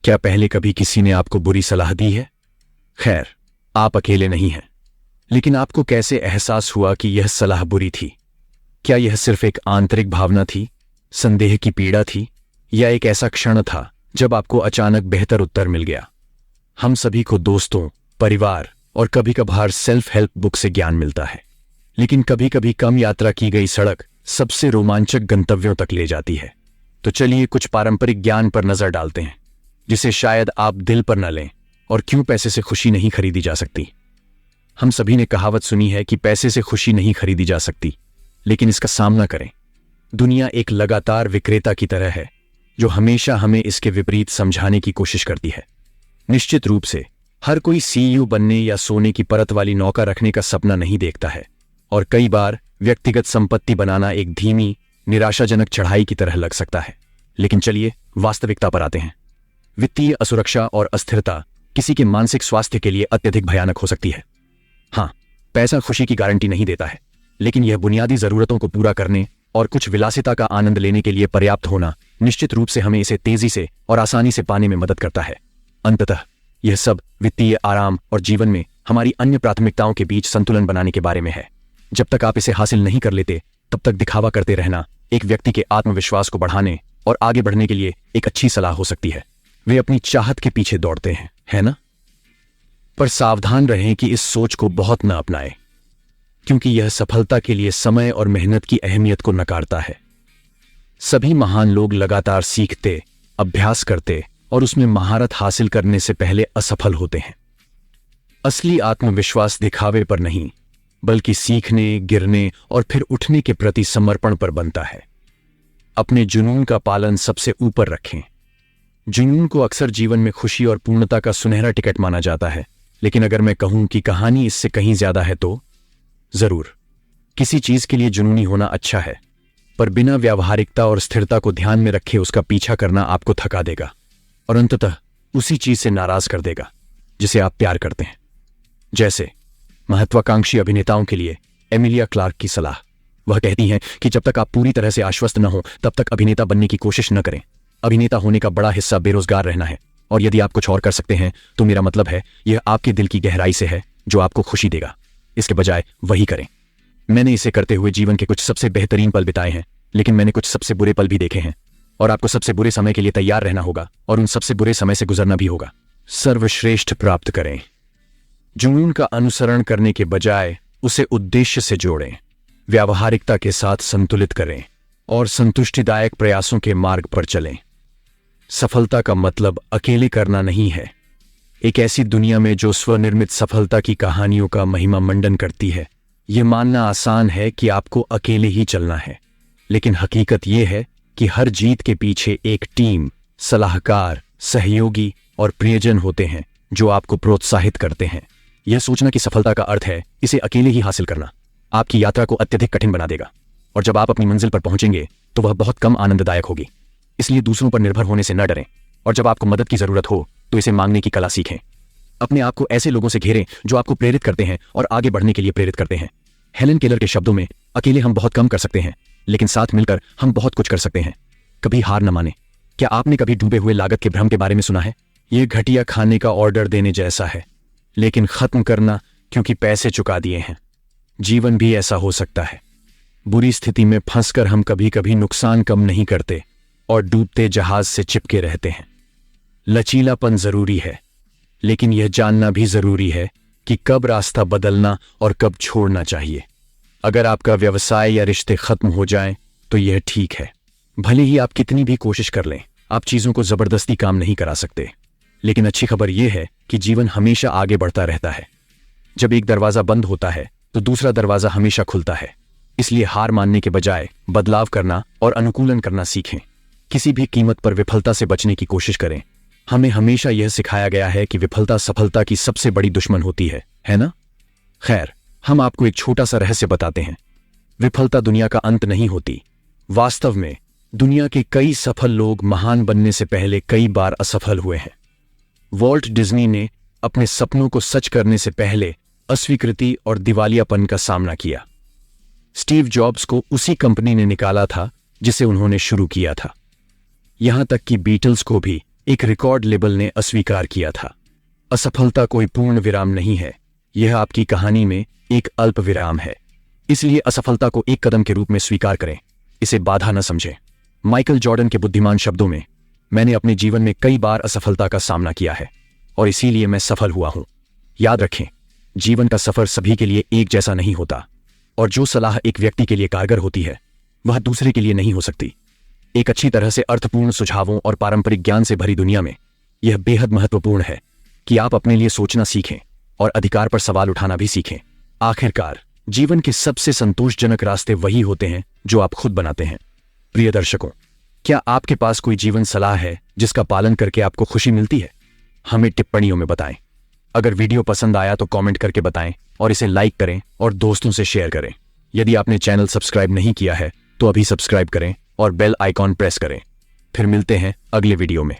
क्या पहले कभी किसी ने आपको बुरी सलाह दी है? खैर, आप अकेले नहीं हैं। लेकिन आपको कैसे एहसास हुआ कि यह सलाह बुरी थी? क्या यह सिर्फ एक आंतरिक भावना थी, संदेह की पीड़ा थी, या एक ऐसा क्षण था जब आपको अचानक बेहतर उत्तर मिल गया? हम सभी को दोस्तों, परिवार और कभी कभार सेल्फ हेल्प बुक से ज्ञान मिलता है, लेकिन कभी कभी कम यात्रा की गई सड़क सबसे रोमांचक गंतव्यों तक ले जाती है। तो चलिए कुछ पारंपरिक ज्ञान पर नजर डालते हैं, जिसे शायद आप दिल पर न लें। और क्यों पैसे से खुशी नहीं खरीदी जा सकती। हम सभी ने कहावत सुनी है कि पैसे से खुशी नहीं खरीदी जा सकती, लेकिन इसका सामना करें। दुनिया एक लगातार विक्रेता की तरह है, जो हमेशा हमें इसके विपरीत समझाने की कोशिश करती है। निश्चित रूप से हर कोई सीईओ बनने या सोने की परत वाली नौका रखने का सपना नहीं देखता है, और कई बार व्यक्तिगत संपत्ति बनाना एक धीमी, निराशाजनक चढ़ाई की तरह लग सकता है। लेकिन चलिए वास्तविकता पर आते हैं। वित्तीय असुरक्षा और अस्थिरता किसी के मानसिक स्वास्थ्य के लिए अत्यधिक भयानक हो सकती है। हाँ, पैसा खुशी की गारंटी नहीं देता है, लेकिन यह बुनियादी जरूरतों को पूरा करने और कुछ विलासिता का आनंद लेने के लिए पर्याप्त होना निश्चित रूप से हमें इसे तेजी से और आसानी से पाने में मदद करता है। अंततः यह सब वित्तीय आराम और जीवन में हमारी अन्य प्राथमिकताओं के बीच संतुलन बनाने के बारे में है। जब तक आप इसे हासिल नहीं कर लेते, तब तक दिखावा करते रहना एक व्यक्ति के आत्मविश्वास को बढ़ाने और आगे बढ़ने के लिए एक अच्छी सलाह हो सकती है। वे अपनी चाहत के पीछे दौड़ते हैं, है ना? पर सावधान रहें कि इस सोच को बहुत न अपनाएं, क्योंकि यह सफलता के लिए समय और मेहनत की अहमियत को नकारता है। सभी महान लोग लगातार सीखते, अभ्यास करते और उसमें महारत हासिल करने से पहले असफल होते हैं। असली आत्मविश्वास दिखावे पर नहीं, बल्कि सीखने, गिरने और फिर उठने के प्रति समर्पण पर बनता है। अपने जुनून का पालन सबसे ऊपर रखें। जुनून को अक्सर जीवन में खुशी और पूर्णता का सुनहरा टिकट माना जाता है, लेकिन अगर मैं कहूं कि कहानी इससे कहीं ज्यादा है तो जरूर। किसी चीज के लिए जुनूनी होना अच्छा है, पर बिना व्यावहारिकता और स्थिरता को ध्यान में रखे उसका पीछा करना आपको थका देगा और अंततः उसी चीज से नाराज कर देगा जिसे आप प्यार करते हैं। जैसे महत्वाकांक्षी अभिनेताओं के लिए एमिलिया क्लार्क की सलाह। वह कहती हैं कि जब तक आप पूरी तरह से आश्वस्त न हो, तब तक अभिनेता बनने की कोशिश न करें। अभिनेता होने का बड़ा हिस्सा बेरोजगार रहना है, और यदि आप कुछ और कर सकते हैं तो मेरा मतलब है यह आपके दिल की गहराई से है जो आपको खुशी देगा। इसके बजाय वही करें। मैंने इसे करते हुए जीवन के कुछ सबसे बेहतरीन पल बिताए हैं, लेकिन मैंने कुछ सबसे बुरे पल भी देखे हैं, और आपको सबसे बुरे समय के लिए तैयार रहना होगा और उन सबसे बुरे समय से गुजरना भी होगा। सर्वश्रेष्ठ प्राप्त करें। जुनून का अनुसरण करने के बजाय उसे उद्देश्य से जोड़ें। व्यावहारिकता के साथ संतुलित करें और संतुष्टिदायक प्रयासों के मार्ग पर चलें। सफलता का मतलब अकेले करना नहीं है। एक ऐसी दुनिया में जो स्वनिर्मित सफलता की कहानियों का महिमा मंडन करती है, यह मानना आसान है कि आपको अकेले ही चलना है, लेकिन हकीकत यह है कि हर जीत के पीछे एक टीम, सलाहकार, सहयोगी और प्रियजन होते हैं जो आपको प्रोत्साहित करते हैं। यह सोचना कि सफलता का अर्थ है इसे अकेले ही हासिल करना, आपकी यात्रा को अत्यधिक कठिन बना देगा, और जब आप अपनी मंजिल पर पहुंचेंगे तो वह बहुत कम आनंददायक होगी। इसलिए दूसरों पर निर्भर होने से न डरें, और जब आपको मदद की जरूरत हो तो इसे मांगने की कला सीखें। अपने आप को ऐसे लोगों से घेरें जो आपको प्रेरित करते हैं और आगे बढ़ने के लिए प्रेरित करते हैं। हेलन केलर के शब्दों में, अकेले हम बहुत कम कर सकते हैं, लेकिन साथ मिलकर हम बहुत कुछ कर सकते हैं। कभी हार न माने। क्या आपने कभी डूबे हुए लागत के भ्रम के बारे में सुना है? यह घटिया खाने का ऑर्डर देने जैसा है, लेकिन खत्म करना क्योंकि पैसे चुका दिए हैं। जीवन भी ऐसा हो सकता है। बुरी स्थिति में फंसकर हम कभी कभी नुकसान कम नहीं करते और डूबते जहाज से चिपके रहते हैं। लचीलापन जरूरी है, लेकिन यह जानना भी जरूरी है कि कब रास्ता बदलना और कब छोड़ना चाहिए। अगर आपका व्यवसाय या रिश्ते खत्म हो जाएं, तो यह ठीक है। भले ही आप कितनी भी कोशिश कर लें, आप चीजों को जबरदस्ती काम नहीं करा सकते। लेकिन अच्छी खबर यह है कि जीवन हमेशा आगे बढ़ता रहता है। जब एक दरवाजा बंद होता है तो दूसरा दरवाजा हमेशा खुलता है। इसलिए हार मानने के बजाय बदलाव करना और अनुकूलन करना सीखें। किसी भी कीमत पर विफलता से बचने की कोशिश करें। हमें हमेशा यह सिखाया गया है कि विफलता सफलता की सबसे बड़ी दुश्मन होती है ना? खैर, हम आपको एक छोटा सा रहस्य बताते हैं। विफलता दुनिया का अंत नहीं होती। वास्तव में दुनिया के कई सफल लोग महान बनने से पहले कई बार असफल हुए हैं। वॉल्ट डिज्नी ने अपने सपनों को सच करने से पहले अस्वीकृति और दिवालियापन का सामना किया। स्टीव जॉब्स को उसी कंपनी ने निकाला था जिसे उन्होंने शुरू किया था। यहां तक कि बीटल्स को भी एक रिकॉर्ड लेबल ने अस्वीकार किया था। असफलता कोई पूर्ण विराम नहीं है, यह आपकी कहानी में एक अल्प विराम है। इसलिए असफलता को एक कदम के रूप में स्वीकार करें, इसे बाधा न समझें। माइकल जॉर्डन के बुद्धिमान शब्दों में, मैंने अपने जीवन में कई बार असफलता का सामना किया है और इसीलिए मैं सफल हुआ हूं। याद रखें, जीवन का सफर सभी के लिए एक जैसा नहीं होता और जो सलाह एक व्यक्ति के लिए कारगर होती है वह दूसरे के लिए नहीं हो सकती। एक अच्छी तरह से अर्थपूर्ण सुझावों और पारंपरिक ज्ञान से भरी दुनिया में यह बेहद महत्वपूर्ण है कि आप अपने लिए सोचना सीखें और अधिकार पर सवाल उठाना भी सीखें। आखिरकार, जीवन के सबसे संतोषजनक रास्ते वही होते हैं जो आप खुद बनाते हैं। प्रिय दर्शकों, क्या आपके पास कोई जीवन सलाह है जिसका पालन करके आपको खुशी मिलती है? हमें टिप्पणियों में बताएं। अगर वीडियो पसंद आया तो कमेंट करके बताएं और इसे लाइक करें और दोस्तों से शेयर करें। यदि आपने चैनल सब्सक्राइब नहीं किया है तो अभी सब्सक्राइब करें और बेल आइकॉन प्रेस करें। फिर मिलते हैं अगले वीडियो में।